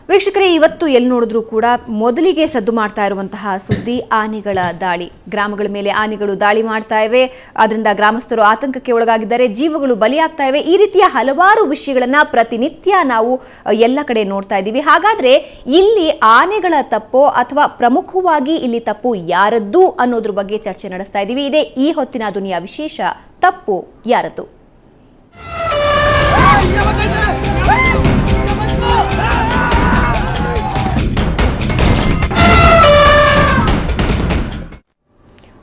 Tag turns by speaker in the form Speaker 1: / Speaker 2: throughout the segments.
Speaker 1: ವೀಕ್ಷಕರೇ, ಇವತ್ತು ಎಲ್ಲಿ ನೋಡಿದ್ರೂ ಕೂಡ ಮೊದಲಿಗೆ ಸದ್ದು ಮಾಡ್ತಾ ಇರುವಂತಹ ಸುದ್ದಿ ಆನೆಗಳ ದಾಳಿ. ಗ್ರಾಮಗಳ ಮೇಲೆ ಆನೆಗಳು ದಾಳಿ ಮಾಡ್ತಾ ಇವೆ, ಅದರಿಂದ ಗ್ರಾಮಸ್ಥರು ಆತಂಕಕ್ಕೆ ಒಳಗಾಗಿದ್ದಾರೆ, ಜೀವಗಳು ಬಲಿಯಾಗ್ತಾ ಇವೆ. ಈ ರೀತಿಯ ಹಲವಾರು ವಿಷಯಗಳನ್ನ ಪ್ರತಿನಿತ್ಯ ನಾವು ಎಲ್ಲ ಕಡೆ ನೋಡ್ತಾ ಇದ್ದೀವಿ. ಹಾಗಾದ್ರೆ ಇಲ್ಲಿ ಆನೆಗಳ ತಪ್ಪೋ ಅಥವಾ ಪ್ರಮುಖವಾಗಿ ಇಲ್ಲಿ ತಪ್ಪು ಯಾರದ್ದು ಅನ್ನೋದ್ರ ಬಗ್ಗೆ ಚರ್ಚೆ ನಡೆಸ್ತಾ ಇದ್ದೀವಿ. ಇದೇ ಈ ಹೊತ್ತಿನ ದುನಿಯಾ ವಿಶೇಷ, ತಪ್ಪು ಯಾರದ್ದು.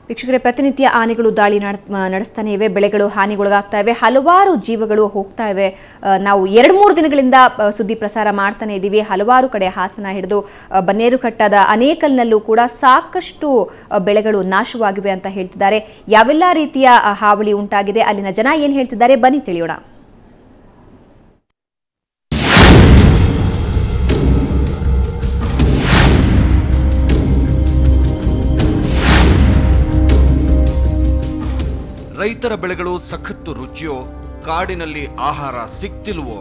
Speaker 1: ವೀಕ್ಷಕರೇ, ಪ್ರತಿನಿತ್ಯ ಆನೆಗಳು ದಾಳಿ ನಡೆಸ್ತಾನೆ ಇವೆ, ಬೆಳೆಗಳು ಹಾನಿಗೊಳಗಾಗ್ತಾ ಇವೆ, ಹಲವಾರು ಜೀವಗಳು ಹೋಗ್ತಾ ಇವೆ. ನಾವು 2-3 ದಿನಗಳಿಂದ ಸುದ್ದಿ ಪ್ರಸಾರ ಮಾಡ್ತಾನೆ ಇದ್ದೀವಿ. ಹಲವಾರು ಕಡೆ ಹಾಸನ ಹಿಡಿದು ಬನ್ನೇರುಘಟ್ಟದ ಅನೇಕಲ್ನಲ್ಲೂ ಕೂಡ ಸಾಕಷ್ಟು ಬೆಳೆಗಳು ನಾಶವಾಗಿವೆ ಅಂತ ಹೇಳ್ತಿದ್ದಾರೆ. ಯಾವೆಲ್ಲ ರೀತಿಯ ಹಾವಳಿ ಉಂಟಾಗಿದೆ, ಅಲ್ಲಿನ ಜನ ಏನು ಹೇಳ್ತಿದ್ದಾರೆ, ಬನ್ನಿ ತಿಳಿಯೋಣ.
Speaker 2: ರೈತರ ಬೆಳೆಗಳು ಸಖತ್ತು ರುಚಿಯೋ, ಕಾಡಿನಲ್ಲಿ ಆಹಾರ ಸಿಕ್ತಿಲ್ವೋ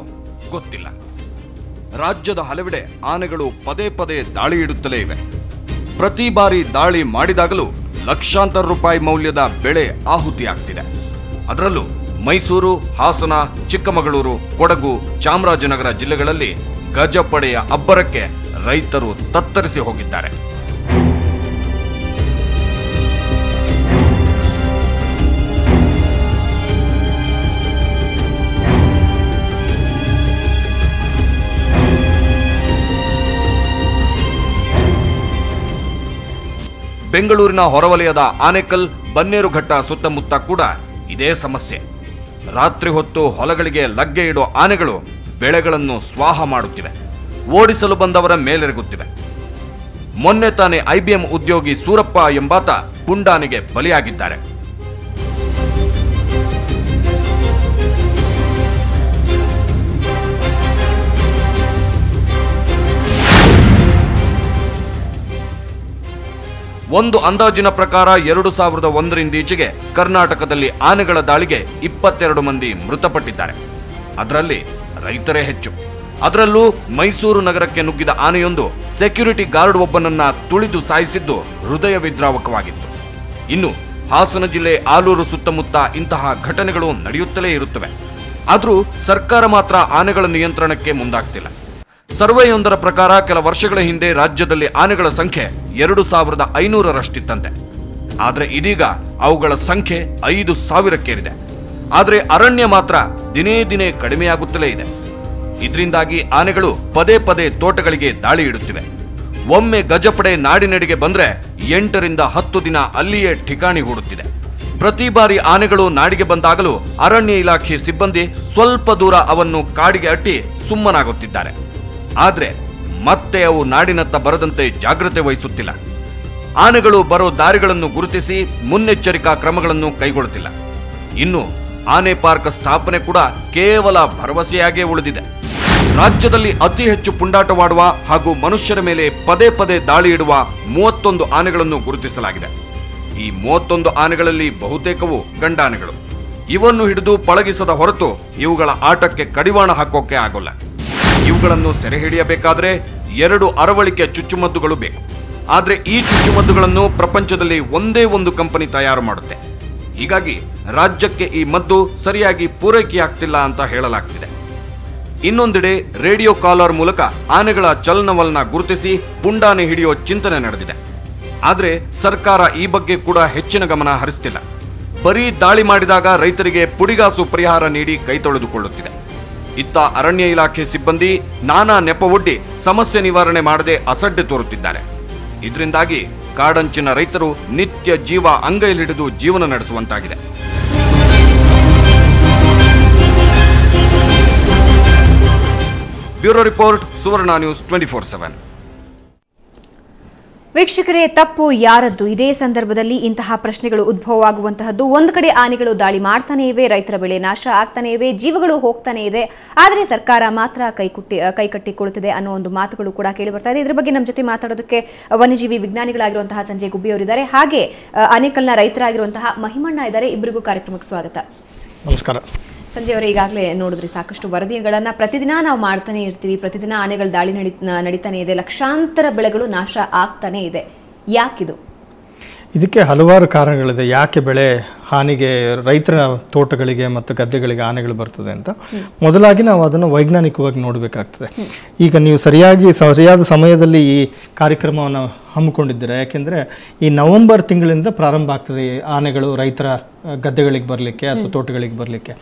Speaker 2: ಗೊತ್ತಿಲ್ಲ. ರಾಜ್ಯದ ಹಲವೆಡೆ ಆನೆಗಳು ಪದೇ ಪದೇ ದಾಳಿ ಇಡುತ್ತಲೇ ಇವೆ. ಪ್ರತಿ ಬಾರಿ ದಾಳಿ ಮಾಡಿದಾಗಲೂ ಲಕ್ಷಾಂತರ ರೂಪಾಯಿ ಮೌಲ್ಯದ ಬೆಳೆ ಆಹುತಿಯಾಗ್ತಿದೆ. ಅದರಲ್ಲೂ ಮೈಸೂರು, ಹಾಸನ, ಚಿಕ್ಕಮಗಳೂರು, ಕೊಡಗು, ಚಾಮರಾಜನಗರ ಜಿಲ್ಲೆಗಳಲ್ಲಿ ಗಜಪಡೆಯ ಅಬ್ಬರಕ್ಕೆ ರೈತರು ತತ್ತರಿಸಿ ಹೋಗಿದ್ದಾರೆ. ಬೆಂಗಳೂರಿನ ಹೊರವಲಯದ ಆನೇಕಲ್, ಬನ್ನೇರುಘಟ್ಟ ಸುತ್ತಮುತ್ತ ಕೂಡ ಇದೇ ಸಮಸ್ಯೆ. ರಾತ್ರಿ ಹೊತ್ತು ಹೊಲಗಳಿಗೆ ಲಗ್ಗೆ ಇಡೋ ಆನೆಗಳು ಬೆಳೆಗಳನ್ನು ಸ್ವಾಹ ಮಾಡುತ್ತಿವೆ, ಓಡಿಸಲು ಬಂದವರ ಮೇಲೆರಗುತ್ತಿವೆ. ಮೊನ್ನೆ ತಾನೇ IBM ಉದ್ಯೋಗಿ ಸೂರಪ್ಪ ಎಂಬಾತ ಪುಂಡಾನೆಗೆ ಬಲಿಯಾಗಿದ್ದಾರೆ. ಒಂದು ಅಂದಾಜಿನ ಪ್ರಕಾರ 2001ರಿಂದ ಈಚೆಗೆ ಕರ್ನಾಟಕದಲ್ಲಿ ಆನೆಗಳ ದಾಳಿಗೆ 22 ಮಂದಿ ಮೃತಪಟ್ಟಿದ್ದಾರೆ. ಅದರಲ್ಲಿ ರೈತರೇ ಹೆಚ್ಚು. ಅದರಲ್ಲೂ ಮೈಸೂರು ನಗರಕ್ಕೆ ನುಗ್ಗಿದ ಆನೆಯೊಂದು ಸೆಕ್ಯೂರಿಟಿ ಗಾರ್ಡ್ ಒಬ್ಬನನ್ನ ತುಳಿದು ಸಾಯಿಸಿದ್ದು ಹೃದಯ ವಿದ್ರಾವಕವಾಗಿತ್ತು. ಇನ್ನು ಹಾಸನ ಜಿಲ್ಲೆ ಆಲೂರು ಸುತ್ತಮುತ್ತ ಇಂತಹ ಘಟನೆಗಳು ನಡೆಯುತ್ತಲೇ ಇರುತ್ತವೆ. ಆದರೂ ಸರ್ಕಾರ ಮಾತ್ರ ಆನೆಗಳ ನಿಯಂತ್ರಣಕ್ಕೆ ಮುಂದಾಗ್ತಿಲ್ಲ. ಸರ್ವೆಯೊಂದರ ಪ್ರಕಾರ ಕೆಲ ವರ್ಷಗಳ ಹಿಂದೆ ರಾಜ್ಯದಲ್ಲಿ ಆನೆಗಳ ಸಂಖ್ಯೆ 2500ರಷ್ಟಿತ್ತಂತೆ. ಆದರೆ ಇದೀಗ ಅವುಗಳ ಸಂಖ್ಯೆ 5000ಕ್ಕೇರಿದೆ. ಆದರೆ ಅರಣ್ಯ ಮಾತ್ರ ದಿನೇ ದಿನೇ ಕಡಿಮೆಯಾಗುತ್ತಲೇ ಇದೆ. ಇದರಿಂದಾಗಿ ಆನೆಗಳು ಪದೇ ಪದೇ ತೋಟಗಳಿಗೆ ದಾಳಿ ಇಡುತ್ತಿವೆ. ಒಮ್ಮೆ ಗಜಪಡೆ ನಾಡಿನೆಡೆಗೆ ಬಂದ್ರೆ 8ರಿಂದ 10 ದಿನ ಅಲ್ಲಿಯೇ ಠಿಕಾಣಿ ಹೂಡುತ್ತಿದೆ. ಪ್ರತಿ ಬಾರಿ ಆನೆಗಳು ನಾಡಿಗೆ ಬಂದಾಗಲೂ ಅರಣ್ಯ ಇಲಾಖೆ ಸಿಬ್ಬಂದಿ ಸ್ವಲ್ಪ ದೂರ ಅವನ್ನು ಕಾಡಿಗೆ ಅಟ್ಟಿ ಸುಮ್ಮನಾಗುತ್ತಿದ್ದಾರೆ. ಆದರೆ ಮತ್ತೆ ಅವು ನಾಡಿನತ್ತ ಬರದಂತೆ ಜಾಗ್ರತೆ ವಹಿಸುತ್ತಿಲ್ಲ. ಆನೆಗಳು ಬರೋ ದಾರಿಗಳನ್ನು ಗುರುತಿಸಿ ಮುನ್ನೆಚ್ಚರಿಕಾ ಕ್ರಮಗಳನ್ನು ಕೈಗೊಳ್ಳುತ್ತಿಲ್ಲ. ಇನ್ನು ಆನೆ ಪಾರ್ಕ್ ಸ್ಥಾಪನೆ ಕೂಡ ಕೇವಲ ಭರವಸೆಯಾಗೇ ಉಳಿದಿದೆ. ರಾಜ್ಯದಲ್ಲಿ ಅತಿ ಹೆಚ್ಚು ಪುಂಡಾಟವಾಡುವ ಹಾಗೂ ಮನುಷ್ಯರ ಮೇಲೆ ಪದೇ ಪದೇ ದಾಳಿ ಇಡುವ 31 ಆನೆಗಳನ್ನು ಗುರುತಿಸಲಾಗಿದೆ. ಈ 31 ಆನೆಗಳಲ್ಲಿ ಬಹುತೇಕವು ಗಂಡಾನೆಗಳು. ಇವನ್ನು ಹಿಡಿದು ಪಳಗಿಸದ ಹೊರತು ಇವುಗಳ ಆಟಕ್ಕೆ ಕಡಿವಾಣ ಹಾಕೋಕೆ ಆಗೋಲ್ಲ. ಇವುಗಳನ್ನು ಸೆರೆ ಹಿಡಿಯಬೇಕಾದ್ರೆ 2 ಅರವಳಿಕೆ ಚುಚ್ಚುಮದ್ದುಗಳು ಬೇಕು. ಆದರೆ ಈ ಚುಚ್ಚುಮದ್ದುಗಳನ್ನು ಪ್ರಪಂಚದಲ್ಲಿ ಒಂದೇ ಒಂದು ಕಂಪನಿ ತಯಾರು ಮಾಡುತ್ತೆ. ಹೀಗಾಗಿ ರಾಜ್ಯಕ್ಕೆ ಈ ಮದ್ದು ಸರಿಯಾಗಿ ಪೂರೈಕೆಯಾಗ್ತಿಲ್ಲ ಅಂತ ಹೇಳಲಾಗ್ತಿದೆ. ಇನ್ನೊಂದೆಡೆ ರೇಡಿಯೋ ಕಾಲರ್ ಮೂಲಕ ಆನೆಗಳ ಚಲನವಲನ ಗುರುತಿಸಿ ಪುಂಡಾನೆ ಹಿಡಿಯೋ ಚಿಂತನೆ ನಡೆದಿದೆ. ಆದರೆ ಸರ್ಕಾರ ಈ ಬಗ್ಗೆ ಕೂಡ ಹೆಚ್ಚಿನ ಗಮನ ಹರಿಸ್ತಿಲ್ಲ. ಬರೀ ದಾಳಿ ಮಾಡಿದಾಗ ರೈತರಿಗೆ ಪುಡಿಗಾಸು ಪರಿಹಾರ ನೀಡಿ ಕೈ ತೊಳೆದುಕೊಳ್ಳುತ್ತಿದೆ. ಇತ್ತ ಅರಣ್ಯ ಇಲಾಖೆ ಸಿಬ್ಬಂದಿ ನಾನಾ ನೆಪವೊಡ್ಡಿ ಸಮಸ್ಯೆ ನಿವಾರಣೆ ಮಾಡದೆ ಅಸಡ್ಡೆ ತೋರುತ್ತಿದ್ದಾರೆ. ಇದರಿಂದಾಗಿ ಕಾಡಂಚಿನ ರೈತರು ನಿತ್ಯ ಜೀವ ಅಂಗೈಲಿಡಿದು ಜೀವನ ನಡೆಸುವಂತಾಗಿದೆ. ಬ್ಯೂರೋ ರಿಪೋರ್ಟ್, ಸುವರ್ಣ ನ್ಯೂಸ್ 24/7.
Speaker 1: ವೀಕ್ಷಕರೇ, ತಪ್ಪು ಯಾರದ್ದು? ಇದೇ ಸಂದರ್ಭದಲ್ಲಿ ಇಂತಹ ಪ್ರಶ್ನೆಗಳು ಉದ್ಭವವಾಗುವಂತಹದ್ದು. ಒಂದು ಕಡೆ ಆನೆಗಳು ದಾಳಿ ಮಾಡ್ತಾನೆ ಇವೆ, ರೈತರ ಬೆಳೆ ನಾಶ ಆಗ್ತಾನೆ ಇವೆ, ಜೀವಗಳು ಹೋಗ್ತಾನೆ ಇದೆ. ಆದರೆ ಸರ್ಕಾರ ಮಾತ್ರ ಕೈಕಟ್ಟಿಕೊಳ್ಳುತ್ತಿದೆ ಅನ್ನೋ ಒಂದು ಮಾತುಗಳು ಕೂಡ ಕೇಳಿ ಬರ್ತಾ ಇದೆ. ಇದರ ಬಗ್ಗೆ ನಮ್ಮ ಜೊತೆ ಮಾತಾಡೋದಕ್ಕೆ ವನ್ಯಜೀವಿ ವಿಜ್ಞಾನಿಗಳಾಗಿರುವಂತಹ ಸಂಜಯ್ ಗುಬ್ಬಿ ಅವರಿದ್ದಾರೆ. ಹಾಗೆ ಆನೇಕಲ್ನ ರೈತರಾಗಿರುವಂತಹ ಮಹಿಮಣ್ಣ ಇದ್ದಾರೆ. ಇಬ್ಬರಿಗೂ ಕಾರ್ಯಕ್ರಮಕ್ಕೆ ಸ್ವಾಗತ.
Speaker 3: ನಮಸ್ಕಾರ.
Speaker 1: ಸಂಜೆ ಅವರೇ, ಈಗಾಗಲೇ ನೋಡಿದ್ರಿ ಸಾಕಷ್ಟು ವರದಿಗಳನ್ನು ಪ್ರತಿದಿನ ನಾವು ಮಾಡ್ತಾನೆ ಇರ್ತೀವಿ. ಪ್ರತಿದಿನ ಆನೆಗಳ ದಾಳಿ ನಡೀತಾನೆ ಇದೆ, ಲಕ್ಷಾಂತರ ಬೆಳೆಗಳು ನಾಶ ಆಗ್ತಾನೆ ಇದೆ. ಯಾಕಿದು?
Speaker 3: ಇದಕ್ಕೆ ಹಲವಾರು ಕಾರಣಗಳಿದೆ. ಯಾಕೆ ಬೆಳೆ ಹಾನಿಗೆ, ರೈತರ ತೋಟಗಳಿಗೆ ಮತ್ತು ಗದ್ದೆಗಳಿಗೆ ಆನೆಗಳು ಬರ್ತದೆ ಅಂತ. ಮೊದಲಾಗಿ ನಾವು ಅದನ್ನು ವೈಜ್ಞಾನಿಕವಾಗಿ ನೋಡಬೇಕಾಗ್ತದೆ. ಈಗ ನೀವು ಸರಿಯಾದ ಸಮಯದಲ್ಲಿ ಈ ಕಾರ್ಯಕ್ರಮವನ್ನು ಹಮ್ಮಿಕೊಂಡಿದ್ದೀರಾ. ಯಾಕೆಂದರೆ ಈ ನವೆಂಬರ್ ತಿಂಗಳಿಂದ ಪ್ರಾರಂಭ ಆಗ್ತದೆ ಆನೆಗಳು ರೈತರ ಗದ್ದೆಗಳಿಗೆ ಬರಲಿಕ್ಕೆ ಅಥವಾ ತೋಟಗಳಿಗೆ ಬರಲಿಕ್ಕೆ.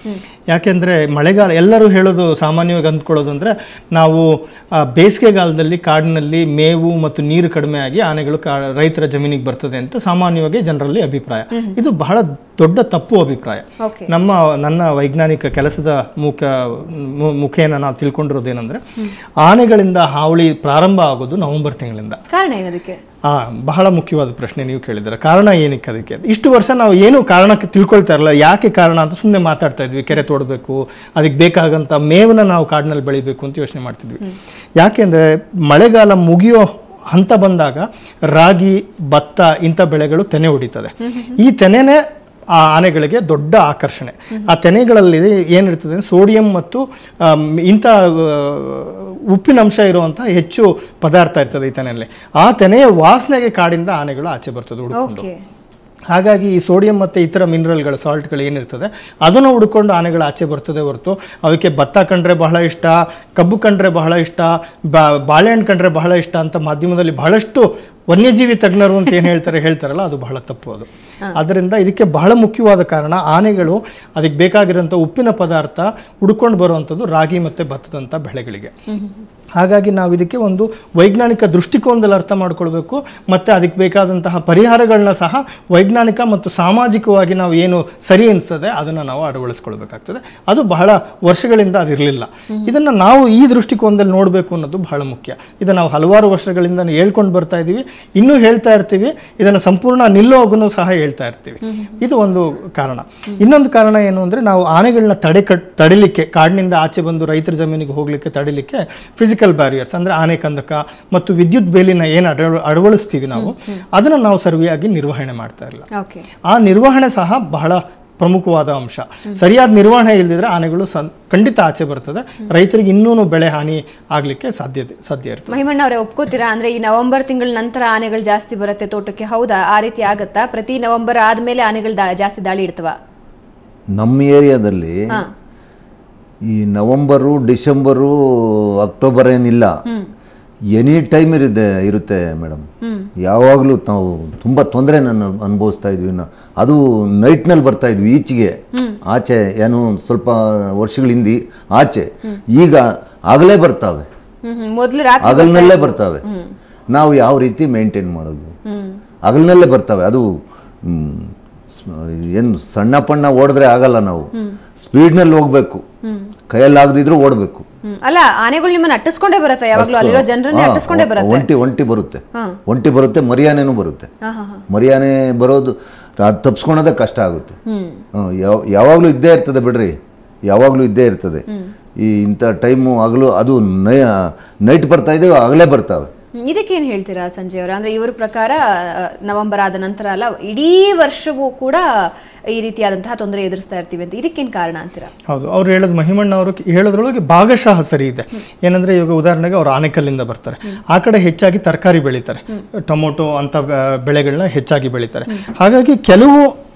Speaker 3: ಯಾಕೆಂದರೆ ಮಳೆಗಾಲ, ಎಲ್ಲರೂ ಹೇಳೋದು ಸಾಮಾನ್ಯವಾಗಿ ಅಂದ್ಕೊಳ್ಳೋದು ಅಂದರೆ ನಾವು ಬೇಸಿಗೆಗಾಲದಲ್ಲಿ ಕಾಡಿನಲ್ಲಿ ಮೇವು ಮತ್ತು ನೀರು ಕಡಿಮೆ ಆಗಿ ಆನೆಗಳು ರೈತರ ಜಮೀನಿಗೆ ಬರ್ತದೆ ಅಂತ ಸಾಮಾನ್ಯವಾಗಿ ಜನರಲ್ಲಿ ಅಭಿಪ್ರಾಯ. ಇದು ಬಹಳ ದೊಡ್ಡ ತಪ್ಪು ಅಭಿಪ್ರಾಯ. ನನ್ನ ವೈಜ್ಞಾನಿಕ ಕೆಲಸದ ಮುಖೇನ ನಾವು ತಿಳ್ಕೊಂಡಿರೋದೇನೆಂದರೆ, ಆನೆಗಳಿಂದ ಹಾವಳಿ ಪ್ರಾರಂಭ ಆಗೋದು ನವೆಂಬರ್ ತಿಂಗಳಿಂದ.
Speaker 1: ಕಾರಣ ಏನದಕ್ಕೆ?
Speaker 3: ಬಹಳ ಮುಖ್ಯವಾದ ಪ್ರಶ್ನೆ ನೀವು ಕೇಳಿದ್ರೆ. ಕಾರಣ ಏನಕ್ಕೆ ಅದಕ್ಕೆ? ಇಷ್ಟು ವರ್ಷ ನಾವು ಏನು ಕಾರಣಕ್ಕೆ ತಿಳ್ಕೊಳ್ತಾ ಇರಲ್ಲ. ಯಾಕೆ ಕಾರಣ ಅಂತ ಸುಮ್ಮನೆ ಮಾತಾಡ್ತಾ ಇದ್ವಿ. ಕೆರೆ ತೋಡಬೇಕು, ಅದಕ್ಕೆ ಬೇಕಾಗಂತ ಮೇವನ್ನ ನಾವು ಕಾಡಿನಲ್ಲಿ ಬೆಳಿಬೇಕು ಅಂತ ಯೋಚನೆ ಮಾಡ್ತಿದ್ವಿ. ಯಾಕೆಂದರೆ ಮಳೆಗಾಲ ಮುಗಿಯೋ ಹಂತ ಬಂದಾಗ ರಾಗಿ, ಭತ್ತ ಇಂಥ ಬೆಳೆಗಳು ತೆನೆ ಹೊಡಿತದೆ. ಈ ತೆನೆನೇ ಆ ಆನೆಗಳಿಗೆ ದೊಡ್ಡ ಆಕರ್ಷಣೆ. ಆ ತೆನೆಗಳಲ್ಲಿ ಏನಿರ್ತದೆ, ಸೋಡಿಯಂ ಮತ್ತು ಇಂಥ ಉಪ್ಪಿನಂಶ ಇರುವಂತಹ ಹೆಚ್ಚು ಪದಾರ್ಥ ಇರ್ತದೆ ಈ ತೆನೆಯಲ್ಲಿ. ಆ ತೆನೆಯ ವಾಸನೆಗೆ ಕಾಡಿಂದ ಆನೆಗಳು ಆಚೆ ಬರ್ತದೆ ಹುಡುಕೊಂಡು. ಹಾಗಾಗಿ ಈ ಸೋಡಿಯಂ ಮತ್ತು ಇತರ ಮಿನರಲ್ಗಳು, ಸಾಲ್ಟ್ಗಳು ಏನಿರ್ತದೆ ಅದನ್ನು ಹುಡ್ಕೊಂಡು ಆನೆಗಳು ಆಚೆ ಬರ್ತದೆ ಹೊರತು ಅವಕ್ಕೆ ಭತ್ತ ಕಂಡ್ರೆ ಬಹಳ ಇಷ್ಟ, ಕಬ್ಬು ಕಂಡ್ರೆ ಬಹಳ ಇಷ್ಟ, ಬಾಳೆಹಣ್ಣು ಕಂಡ್ರೆ ಬಹಳ ಇಷ್ಟ ಅಂತ ಮಾಧ್ಯಮದಲ್ಲಿ ಬಹಳಷ್ಟು ವನ್ಯಜೀವಿ ತಜ್ಞರು ಅಂತ ಏನು ಹೇಳ್ತಾರಲ್ಲ, ಅದು ಬಹಳ ತಪ್ಪು. ಅದು ಅದರಿಂದ ಇದಕ್ಕೆ ಬಹಳ ಮುಖ್ಯವಾದ ಕಾರಣ, ಆನೆಗಳು ಅದಕ್ಕೆ ಬೇಕಾಗಿರೋಂಥ ಉಪ್ಪಿನ ಪದಾರ್ಥ ಹುಡ್ಕೊಂಡು ಬರುವಂಥದ್ದು ರಾಗಿ ಮತ್ತು ಭತ್ತದಂಥ ಬೆಳೆಗಳಿಗೆ. ಹಾಗಾಗಿ ನಾವು ಇದಕ್ಕೆ ಒಂದು ವೈಜ್ಞಾನಿಕ ದೃಷ್ಟಿಕೋನದಲ್ಲಿ ಅರ್ಥ ಮಾಡ್ಕೊಳ್ಬೇಕು. ಮತ್ತು ಅದಕ್ಕೆ ಬೇಕಾದಂತಹ ಪರಿಹಾರಗಳನ್ನ ಸಹ ವೈಜ್ಞಾನಿಕ ಮತ್ತು ಸಾಮಾಜಿಕವಾಗಿ ನಾವು ಏನು ಸರಿ ಅನಿಸ್ತದೆ ಅದನ್ನು ನಾವು ಅಳವಡಿಸ್ಕೊಳ್ಬೇಕಾಗ್ತದೆ. ಅದು ಬಹಳ ವರ್ಷಗಳಿಂದ ಅದಿರಲಿಲ್ಲ. ಇದನ್ನು ನಾವು ಈ ದೃಷ್ಟಿಕೋನದಲ್ಲಿ ನೋಡಬೇಕು ಅನ್ನೋದು ಬಹಳ ಮುಖ್ಯ. ಇದನ್ನು ನಾವು ಹಲವಾರು ವರ್ಷಗಳಿಂದ ಹೇಳ್ಕೊಂಡು ಬರ್ತಾ ಇದ್ದೀವಿ, ಇನ್ನೂ ಹೇಳ್ತಾ ಇರ್ತೀವಿ. ಇದನ್ನು ಸಂಪೂರ್ಣ ನಿಲ್ಲೋಗೂ ಸಹ ಹೇಳ್ತಾ ಇರ್ತೀವಿ. ಇದು ಒಂದು ಕಾರಣ. ಇನ್ನೊಂದು ಕಾರಣ ಏನು ಅಂದರೆ, ನಾವು ಆನೆಗಳನ್ನ ತಡಿಲಿಕ್ಕೆ, ಕಾಡಿನಿಂದ ಆಚೆ ಬಂದು ರೈತರ ಜಮೀನಿಗೆ ಹೋಗಲಿಕ್ಕೆ ತಡಿಲಿಕ್ಕೆ ಫಿಸಿಕಲ್ ಬ್ಯಾರಿಯರ್ಸ್ ಅಂದರೆ ಆನೆ ಕಂದಕ ಮತ್ತು ವಿದ್ಯುತ್ ಬೇಲಿನ ಏನು ಅಳವಡಿಸ್ತೀವಿ ನಾವು, ಅದನ್ನು ನಾವು ಸರಿಯಾಗಿ ನಿರ್ವಹಣೆ ಮಾಡ್ತಾ ಇಲ್ಲ. ಆ ನಿರ್ವಹಣೆ ಸಹ ಬಹಳ ಪ್ರಮುಖವಾದ ಅಂಶ. ಸರಿಯಾದ ನಿರ್ವಹಣೆ ಇಲ್ಲದಿದ್ರೆ ಆನೆಗಳು ಖಂಡಿತ ಆಚೆ ಬರ್ತದೆ. ರೈತರಿಗೆ ಇನ್ನೂ ಬೆಳೆ ಹಾನಿ ಆಗ್ಲಿಕ್ಕೆ ಸಾಧ್ಯ ಇರ್ತದೆ.
Speaker 1: ಮಹಿಮಣ್ಣ ಅವರೇ, ಒಪ್ಕೋತೀರಾ? ಅಂದ್ರೆ ಈ ನವೆಂಬರ್ ತಿಂಗಳ ನಂತರ ಆನೆಗಳು ಜಾಸ್ತಿ ಬರುತ್ತೆ ತೋಟಕ್ಕೆ, ಹೌದಾ? ಆ ರೀತಿ ಆಗತ್ತಾ? ಪ್ರತಿ ನವೆಂಬರ್ ಆದ್ಮೇಲೆ ಆನೆಗಳು ಜಾಸ್ತಿ ದಾಳಿ ಇಡ್ತವ?
Speaker 4: ನಮ್ಮ ಏರಿಯಾದಲ್ಲಿ ಈ ನವೆಂಬರು, ಡಿಸೆಂಬರು, ಅಕ್ಟೋಬರ್ ಏನಿಲ್ಲ, ಎನಿ ಟೈಮ್ ಇರುತ್ತೆ ಮೇಡಮ್. ಯಾವಾಗಲೂ ನಾವು ತುಂಬ ತೊಂದರೆ ಅನುಭವಿಸ್ತಾ ಇದ್ವಿ. ಅದು ನೈಟ್ನಲ್ಲಿ ಬರ್ತಾ ಇದ್ವಿ ಈಚೆಗೆ, ಆಚೆ ಏನು ಸ್ವಲ್ಪ ವರ್ಷಗಳ ಹಿಂದೆ ಆಚೆ. ಈಗ ಆಗಲೇ ಬರ್ತಾವೆ, ಹಗಲಿನಲ್ಲೇ ಬರ್ತಾವೆ. ನಾವು ಯಾವ ರೀತಿ ಮೇಂಟೈನ್ ಮಾಡೋದು? ಹಗಲಿನಲ್ಲೇ ಬರ್ತಾವೆ. ಅದು ಏನು ಸಣ್ಣ ಪಣ್ಣ ಓಡಿದ್ರೆ ಆಗಲ್ಲ. ನಾವು ಸ್ಪೀಡ್ನಲ್ಲಿ ಹೋಗ್ಬೇಕು, ಕೈಯಲ್ಲಾಗದಿದ್ರು ಓಡಬೇಕು.
Speaker 1: ಅಲ್ಲ, ಆನೆಗಳು ನಿಮ್ಮನ್ನ ಅಟ್ಟಿಸ್ಕೊಂಡೇ ಬರುತ್ತೆ ಯಾವಾಗಲೂ, ಅಲ್ಲಿರೋ ಜನರನ್ನೇ ಅಟ್ಟಿಸ್ಕೊಂಡೇ ಬರುತ್ತೆ.
Speaker 4: ಒಂಟಿ ಬರುತ್ತೆ, ಮರಿಯಾನೆನೂ ಬರುತ್ತೆ. ಮರಿಯಾನೆ ಬರೋದು ತಪ್ಪಿಸ್ಕೊಳೋದೇ ಕಷ್ಟ ಆಗುತ್ತೆ. ಯಾವಾಗಲೂ ಇದ್ದೇ ಇರ್ತದೆ ಬಿಡ್ರಿ, ಯಾವಾಗಲೂ ಇದ್ದೇ ಇರ್ತದೆ. ಈ ಇಂಥ ಟೈಮು ಆಗಲೂ ಅದು ನೈಟ್ ಬರ್ತಾ ಇದ್ದೇವೆ, ಆಗಲೇ ಬರ್ತಾವೆ.
Speaker 1: ಇದಕ್ಕೇನು ಹೇಳ್ತೀರಾ ಸಂಜಯ್ ಅವರ? ಅಂದ್ರೆ ಇವ್ರ ಪ್ರಕಾರ ನವೆಂಬರ್ ಆದ ನಂತರ ಅಲ್ಲ, ಇಡೀ ವರ್ಷವೂ ಕೂಡ ಈ ರೀತಿಯಾದಂತಹ ತೊಂದರೆ ಎದುರಿಸ್ತಾ ಇರ್ತೀವಿ ಅಂತ. ಇದಕ್ಕೇನು ಕಾರಣ ಅಂತೀರಾ?
Speaker 3: ಹೌದು, ಅವ್ರು ಹೇಳೋದು, ಮಹಿಮಣ್ಣ ಅವರು ಹೇಳೋದ್ರೊಳಗೆ ಭಾಗಶಃ ಸರಿ ಇದೆ. ಏನಂದ್ರೆ ಇವಾಗ ಉದಾಹರಣೆಗೆ ಅವ್ರು ಆನೆಕಲ್ಲಿಂದ ಬರ್ತಾರೆ, ಆ ಕಡೆ ಹೆಚ್ಚಾಗಿ ತರಕಾರಿ ಬೆಳೀತಾರೆ, ಟೊಮೊಟೊ ಅಂತ ಬೆಳೆಗಳನ್ನ ಹೆಚ್ಚಾಗಿ ಬೆಳೀತಾರೆ. ಹಾಗಾಗಿ ಕೆಲವು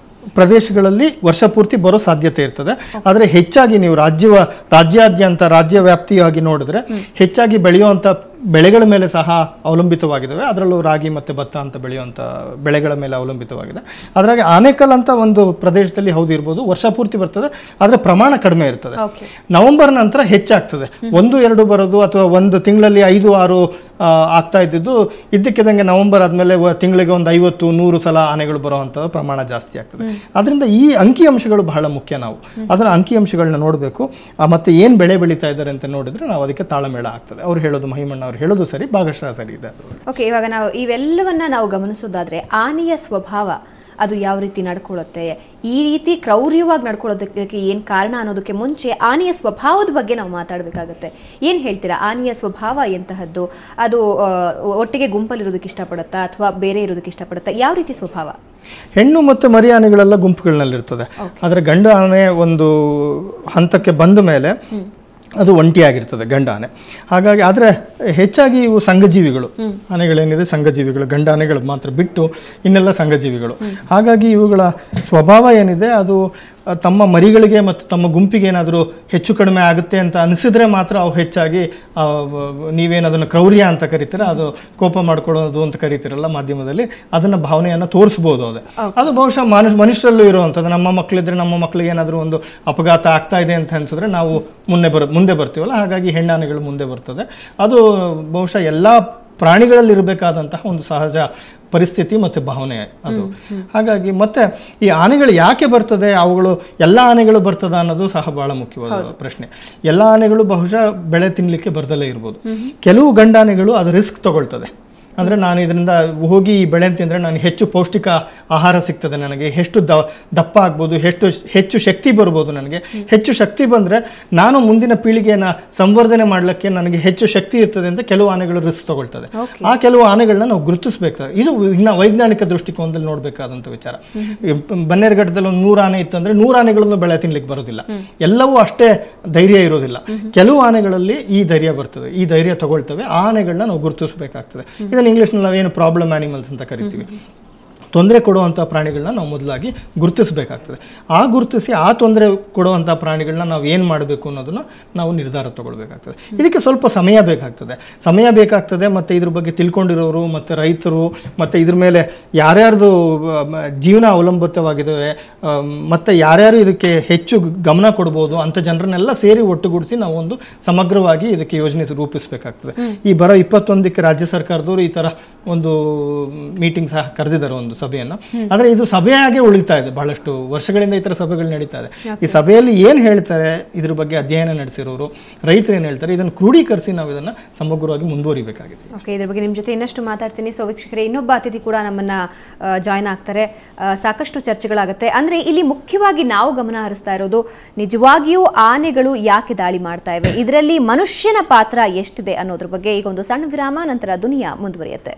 Speaker 3: ಪ್ರದೇಶಗಳಲ್ಲಿ ವರ್ಷ ಪೂರ್ತಿ ಬರೋ ಸಾಧ್ಯತೆ ಇರ್ತದೆ. ಆದರೆ ಹೆಚ್ಚಾಗಿ ನೀವು ರಾಜ್ಯಾದ್ಯಂತ ರಾಜ್ಯ ವ್ಯಾಪ್ತಿಯಾಗಿ ನೋಡಿದ್ರೆ ಹೆಚ್ಚಾಗಿ ಬೆಳೆಯುವಂಥ ಬೆಳೆಗಳ ಮೇಲೆ ಸಹ ಅವಲಂಬಿತವಾಗಿದ್ದಾವೆ. ಅದರಲ್ಲೂ ರಾಗಿ ಮತ್ತು ಭತ್ತ ಅಂತ ಬೆಳೆಯುವಂಥ ಬೆಳೆಗಳ ಮೇಲೆ ಅವಲಂಬಿತವಾಗಿದೆ. ಅದರಾಗಿ ಆನೆಕಲ್ ಅಂತ ಒಂದು ಪ್ರದೇಶದಲ್ಲಿ ಹೌದು ಇರ್ಬೋದು, ವರ್ಷ ಪೂರ್ತಿ ಬರ್ತದೆ, ಆದರೆ ಪ್ರಮಾಣ ಕಡಿಮೆ ಇರ್ತದೆ. ನವೆಂಬರ್ ನಂತರ ಹೆಚ್ಚಾಗ್ತದೆ. 1-2 ಬರೋದು ಅಥವಾ ಒಂದು ತಿಂಗಳಲ್ಲಿ 5-6 ಆಗ್ತಾ ಇದ್ದಿದ್ದು ಇದ್ದಕ್ಕಿದ್ದಂಗೆ ನವೆಂಬರ್ ಆದಮೇಲೆ ತಿಂಗಳಿಗೆ ಒಂದು 50-100 ಸಲ ಆನೆಗಳು ಬರುವಂಥ ಪ್ರಮಾಣ ಜಾಸ್ತಿ ಆಗ್ತದೆ. ಅದರಿಂದ ಈ ಅಂಕಿಅಂಶಗಳು ಬಹಳ ಮುಖ್ಯ. ನಾವು ಅದನ್ನು ಅಂಕಿಅಂಶಗಳನ್ನ ನೋಡಬೇಕು. ಮತ್ತು ಏನು ಬೆಳೆ ಬೆಳೀತಾ ಇದ್ದಾರೆ ಅಂತ ನೋಡಿದ್ರೆ ನಾವು ಅದಕ್ಕೆ ತಾಳಮೇಳ ಆಗ್ತದೆ. ಅವ್ರು ಹೇಳೋದು, ಮಹಿಮಣ್ಣ ಅವ್ರು ಹೇಳೋದು ಸರಿ, ಭಾಗಶಃ ಸರಿ ಇದೆ.
Speaker 1: ಓಕೆ, ಇವಾಗ ನಾವು ಇವೆಲ್ಲವನ್ನ ನಾವು ಗಮನಿಸೋದಾದ್ರೆ ಆನೆಯ ಸ್ವಭಾವ ಅದು ಯಾವ ರೀತಿ ನಡ್ಕೊಳ್ಳುತ್ತೆ, ಈ ರೀತಿ ಕ್ರೌರ್ಯವಾಗಿ ನಡ್ಕೊಳ್ಳೋದಕ್ಕೆ ಏನು ಕಾರಣ ಅನ್ನೋದಕ್ಕೆ ಮುಂಚೆ ಆನೆಯ ಸ್ವಭಾವದ ಬಗ್ಗೆ ನಾವು ಮಾತಾಡಬೇಕಾಗತ್ತೆ. ಏನು ಹೇಳ್ತೀರಾ, ಆನೆಯ ಸ್ವಭಾವ ಎಂತಹದ್ದು? ಅದು ಒಟ್ಟಿಗೆ ಗುಂಪಲ್ಲಿರೋದಕ್ಕೆ ಇಷ್ಟಪಡುತ್ತಾ ಅಥವಾ ಬೇರೆ ಇರೋದಕ್ಕೆ ಇಷ್ಟಪಡುತ್ತಾ? ಯಾವ ರೀತಿ ಸ್ವಭಾವ?
Speaker 3: ಹೆಣ್ಣು ಮತ್ತು ಮರಿ ಆನೆಗಳೆಲ್ಲ ಗುಂಪುಗಳಲ್ಲಿರ್ತದೆ. ಆದರೆ ಗಂಡು ಆನೆ ಒಂದು ಹಂತಕ್ಕೆ ಬಂದ ಮೇಲೆ ಅದು ಒಂಟಿಯಾಗಿರ್ತದೆ ಗಂಡ ಆನೆ. ಹಾಗಾಗಿ ಆದರೆ ಹೆಚ್ಚಾಗಿ ಇವು ಸಂಘಜೀವಿಗಳು, ಆನೆಗಳೇನಿದೆ ಸಂಘಜೀವಿಗಳು, ಗಂಡ ಆನೆಗಳು ಮಾತ್ರ ಬಿಟ್ಟು ಇನ್ನೆಲ್ಲ ಸಂಘಜೀವಿಗಳು. ಹಾಗಾಗಿ ಇವುಗಳ ಸ್ವಭಾವ ಏನಿದೆ ಅದು ತಮ್ಮ ಮರಿಗಳಿಗೆ ಮತ್ತು ತಮ್ಮ ಗುಂಪಿಗೆ ಏನಾದರೂ ಹೆಚ್ಚು ಕಡಿಮೆ ಆಗುತ್ತೆ ಅಂತ ಅನಿಸಿದ್ರೆ ಮಾತ್ರ ಅವು ಹೆಚ್ಚಾಗಿ ನೀವೇನದನ್ನು ಕ್ರೌರ್ಯ ಅಂತ ಕರಿತೀರ, ಅದು ಕೋಪ ಮಾಡ್ಕೊಳ್ಳೋದು ಅಂತ ಕರಿತೀರಲ್ಲ ಮಾಧ್ಯಮದಲ್ಲಿ, ಅದನ್ನು ಭಾವನೆಯನ್ನು ತೋರಿಸ್ಬೋದು. ಅದು ಬಹುಶಃ ಮನುಷ್ಯರಲ್ಲೂ ಇರುವಂಥದ್ದು. ನಮ್ಮ ಮಕ್ಕಳಿದ್ರೆ ನಮ್ಮ ಮಕ್ಕಳಿಗೆ ಏನಾದರೂ ಒಂದು ಅಪಘಾತ ಆಗ್ತಾ ಇದೆ ಅಂತ ಅನಿಸಿದ್ರೆ ನಾವು ಮುಂದೆ ಬರ್ತೀವಲ್ಲ, ಹಾಗಾಗಿ ಹೆಣ್ಣಾನೆಗಳು ಮುಂದೆ ಬರ್ತದೆ. ಅದು ಬಹುಶಃ ಎಲ್ಲ ಪ್ರಾಣಿಗಳಲ್ಲಿ ಇರಬೇಕಾದಂತಹ ಒಂದು ಸಹಜ ಪರಿಸ್ಥಿತಿ ಮತ್ತು ಭಾವನೆ ಅದು. ಹಾಗಾಗಿ ಮತ್ತೆ ಈ ಆನೆಗಳು ಯಾಕೆ ಬರ್ತದೆ, ಅವುಗಳು ಎಲ್ಲ ಆನೆಗಳು ಬರ್ತದ ಅನ್ನೋದು ಸಹ ಬಹಳ ಮುಖ್ಯವಾದ ಪ್ರಶ್ನೆ. ಎಲ್ಲ ಆನೆಗಳು ಬಹುಶಃ ಬೆಳೆ ತಿನ್ನಲಿಕ್ಕೆ ಬರ್ದಲೇ ಇರ್ಬೋದು. ಕೆಲವು ಗಂಡಾನೆಗಳು ಅದು ರಿಸ್ಕ್ ತಗೊಳ್ತದೆ. ಅಂದರೆ ನಾನು ಇದರಿಂದ ಹೋಗಿ ಈ ಬೆಳೆ ತಿಂದರೆ ನನಗೆ ಹೆಚ್ಚು ಪೌಷ್ಟಿಕ ಆಹಾರ ಸಿಗ್ತದೆ, ನನಗೆ ಎಷ್ಟು ದಪ್ಪ ಆಗ್ಬೋದು, ಹೆಚ್ಚು ಶಕ್ತಿ ಬರ್ಬೋದು. ನನಗೆ ಹೆಚ್ಚು ಶಕ್ತಿ ಬಂದರೆ ನಾನು ಮುಂದಿನ ಪೀಳಿಗೆಯನ್ನು ಸಂವರ್ಧನೆ ಮಾಡಲಿಕ್ಕೆ ನನಗೆ ಹೆಚ್ಚು ಶಕ್ತಿ ಇರ್ತದೆ ಅಂತ ಕೆಲವು ಆನೆಗಳು ರಿಸ್ಕ್ ತಗೊಳ್ತದೆ. ಆ ಕೆಲವು ಆನೆಗಳನ್ನ ನಾವು ಗುರುತಿಸಬೇಕಾಗ್ತದೆ. ಇದು ವೈಜ್ಞಾನಿಕ ದೃಷ್ಟಿಕೋನದಲ್ಲಿ ನೋಡಬೇಕಾದಂಥ ವಿಚಾರ. ಬನ್ನೇರುಘಟ್ಟದಲ್ಲಿ ಒಂದು 100 ಆನೆ ಇತ್ತು ಅಂದರೆ 100 ಆನೆಗಳನ್ನು ಬೆಳೆ ತಿನ್ಲಿಕ್ಕೆ ಬರೋದಿಲ್ಲ, ಎಲ್ಲವೂ ಅಷ್ಟೇ ಧೈರ್ಯ ಇರೋದಿಲ್ಲ. ಕೆಲವು ಆನೆಗಳಲ್ಲಿ ಈ ಧೈರ್ಯ ಬರ್ತದೆ, ಈ ಧೈರ್ಯ ತಗೊಳ್ತವೆ. ಆ ಆನೆಗಳನ್ನ ನಾವು ಗುರುತಿಸಬೇಕಾಗ್ತದೆ. ಇದನ್ನು ಇಂಗ್ಲೀಷ್ನಲ್ಲಿ ನಾವೇನು ಪ್ರಾಬ್ಲಮ್ ಆನಿಮಲ್ಸ್ ಅಂತ ಕರಿತೀವಿ. ತೊಂದರೆ ಕೊಡುವಂಥ ಪ್ರಾಣಿಗಳನ್ನ ನಾವು ಮೊದಲಾಗಿ ಗುರುತಿಸಬೇಕಾಗ್ತದೆ. ಗುರುತಿಸಿ ಆ ತೊಂದರೆ ಕೊಡುವಂಥ ಪ್ರಾಣಿಗಳನ್ನ ನಾವು ಏನು ಮಾಡಬೇಕು ಅನ್ನೋದನ್ನು ನಾವು ನಿರ್ಧಾರ ತಗೊಳ್ಬೇಕಾಗ್ತದೆ. ಇದಕ್ಕೆ ಸ್ವಲ್ಪ ಸಮಯ ಬೇಕಾಗ್ತದೆ. ಮತ್ತು ಇದ್ರ ಬಗ್ಗೆ ತಿಳ್ಕೊಂಡಿರೋರು ಮತ್ತು ರೈತರು ಮತ್ತು ಇದ್ರ ಮೇಲೆ ಯಾರ್ಯಾರ್ದು ಜೀವನ ಅವಲಂಬಿತವಾಗಿದ್ದಾವೆ ಮತ್ತು ಯಾರ್ಯಾರು ಇದಕ್ಕೆ ಹೆಚ್ಚು ಗಮನ ಕೊಡ್ಬೋದು ಅಂಥ ಜನರನ್ನೆಲ್ಲ ಸೇರಿ ಒಟ್ಟುಗೂಡಿಸಿ ನಾವು ಒಂದು ಸಮಗ್ರವಾಗಿ ಇದಕ್ಕೆ ಯೋಜನೆ ರೂಪಿಸಬೇಕಾಗ್ತದೆ. ಈ ಬರೋ 21ಕ್ಕೆ ರಾಜ್ಯ ಸರ್ಕಾರದವರು ಈ ಥರ ಒಂದು ಮೀಟಿಂಗ್ ಸಹ ಕರೆದಿದ್ದಾರೆ, ಒಂದು ಸಭೆಯನ್ನು. ಆದರೆ ಇದು ಸಭೆಯಾಗೆ ಉಳಿತಾ ಇದೆ, ಬಹಳಷ್ಟು ವರ್ಷಗಳಿಂದ ಈ ಥರ ಸಭೆಗಳು ನಡೀತಾ ಇದೆ. ಈ ಸಭೆಯಲ್ಲಿ ಏನು ಹೇಳ್ತಾರೆ, ಇದ್ರ ಬಗ್ಗೆ ಅಧ್ಯಯನ ನಡೆಸಿರೋರು, ರೈತರು ಏನು ಹೇಳ್ತಾರೆ, ಇದನ್ನು ಕ್ರೋಢೀಕರಿಸಿ ನಾವು ಇದನ್ನು ಸಮಗ್ರವಾಗಿ ಮುಂದುವರಿಬೇಕಾಗಿದೆ.
Speaker 1: ಓಕೆ, ಇದ್ರ ಬಗ್ಗೆ ನಿಮ್ಮ ಜೊತೆ ಇನ್ನಷ್ಟು ಮಾತಾಡ್ತೀನಿ. ಸೊ ವೀಕ್ಷಕರೇ, ಇನ್ನೊಬ್ಬ ಅತಿಥಿ ಕೂಡ ನಮ್ಮನ್ನ ಜಾಯ್ನ್ ಆಗ್ತಾರೆ. ಸಾಕಷ್ಟು ಚರ್ಚೆಗಳಾಗುತ್ತೆ. ಅಂದರೆ ಇಲ್ಲಿ ಮುಖ್ಯವಾಗಿ ನಾವು ಗಮನ ಹರಿಸ್ತಾ ಇರೋದು ನಿಜವಾಗಿಯೂ ಆನೆಗಳು ಯಾಕೆ ದಾಳಿ ಮಾಡ್ತಾ ಇವೆ, ಇದರಲ್ಲಿ ಮನುಷ್ಯನ ಪಾತ್ರ ಎಷ್ಟಿದೆ ಅನ್ನೋದ್ರ ಬಗ್ಗೆ. ಈಗ ಒಂದು ಸಣ್ಣ ವಿರಾಮ, ನಂತರ ದುನಿಯಾ ಮುಂದುವರಿಯುತ್ತೆ.